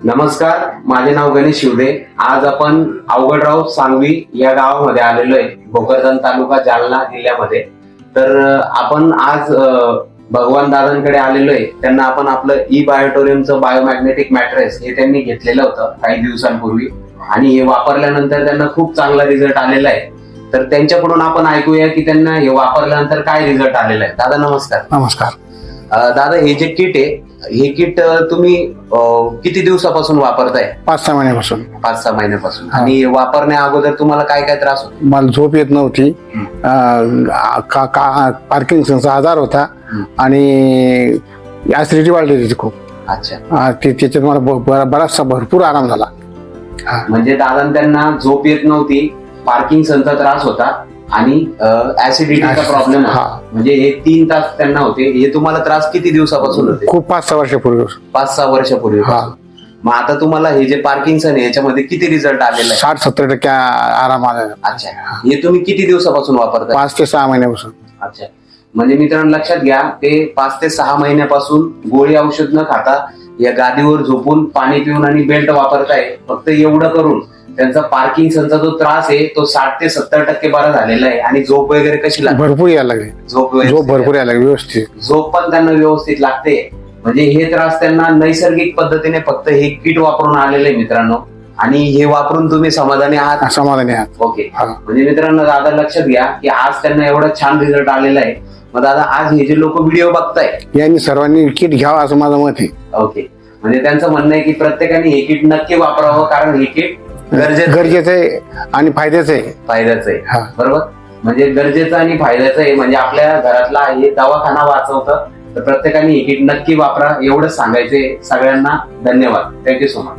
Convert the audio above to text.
नमस्कार, माझे नाव गणेश शिवदे। आज आपण अवघडराव सांगवी या गावामध्ये आलेलो आहे, भोकरदन तालुका जालना जिल्ह्यामध्ये। तर आपण आज भगवान दादांकडे आलेलो आहे। त्यांना आपण आपलं ई-बायोटोरियमचं बायोमॅग्नेटिक मॅट्रेस हे त्यांनी घेतलेलं होतं काही दिवसांपूर्वी आणि हे वापरल्यानंतर त्यांना खूप चांगला रिझल्ट आलेला आहे। तर त्यांच्याकडून आपण ऐकूया की त्यांना हे वापरल्यानंतर काय रिझल्ट आलेला आहे। दादा नमस्कार। नमस्कार दादा, हे जे किट आहे, हे किट तुम्ही किती दिवसापासून वापरताय? 5-6 महिन्यापासून 5-6 महिन्यापासून। आणि वापरण्या अगोदर तुम्हाला काय काय त्रास होता? मला झोप येत नव्हती, पार्किन्सनचा आजार होता आणि ऍसिडिटी वाढली होती खूप। अच्छा, त्याच्यात मला बराचसा भरपूर आराम झाला। म्हणजे दादा त्यांना झोप येत नव्हती, पार्किन्सनचा त्रास होता आणि ऍसिडिटीचा प्रॉब्लेम होता। म्हणजे हे 3 तास त्यांना होते। हे तुम्हाला त्रास किती दिवसापासून होते? खूप 5-6 वर्षापूर्वी 5-6 वर्षापूर्वी। मग आता तुम्हाला हे जे पार्किन्सन आहे याच्यामध्ये किती रिझल्ट आलेला आहे? 60-70% आराम आला। अच्छा, हे तुम्ही किती दिवसापासून वापरता? 5 ते 6 महिन्यापासून। अच्छा, म्हणजे मित्रांनो लक्षात घ्या, ते 5 ते 6 महिन्यापासून गोळी औषध न खाता या गादीवर झोपून पाणी पिऊन आणि बेल्ट वापरताय। फक्त एवढं करून त्यांचा पार्किन्सनचा जो त्रास आहे तो 60 ते 70% बरा झालेला आहे। आणि झोप वगैरे कशी लागते? भरपूर यायला लागली, झोप भरपूर यायला लागली, व्यवस्थित झोप पण त्यांना व्यवस्थित लागते। म्हणजे हे त्रास त्यांना नैसर्गिक पद्धतीने फक्त हे किट वापरून आलेले आहे मित्रांनो। आणि हे वापरून तुम्ही समाधानी आहात? समाधानी आहात। ओके, म्हणजे मित्रांनो दादा लक्षात घ्या की आज त्यांना एवढा छान रिझल्ट आलेला आहे। मग दादा, आज हे जे लोक व्हिडिओ बघताय यांनी सर्वांनी किट घ्यावं असं माझं मत आहे। ओके, म्हणजे त्यांचं म्हणणं आहे की प्रत्येकाने हे किट नक्की वापरावं, कारण हे किट गरजेचं आहे आणि फायद्याचं आहे। बरोबर, म्हणजे गरजेचं आणि फायद्याचं आहे। म्हणजे आपल्या घरातला हे दवाखाना वाचवतं। तर प्रत्येकाने हे किट नक्की वापरा, एवढंच सांगायचंय सगळ्यांना। धन्यवाद, थँक्यू सो मच।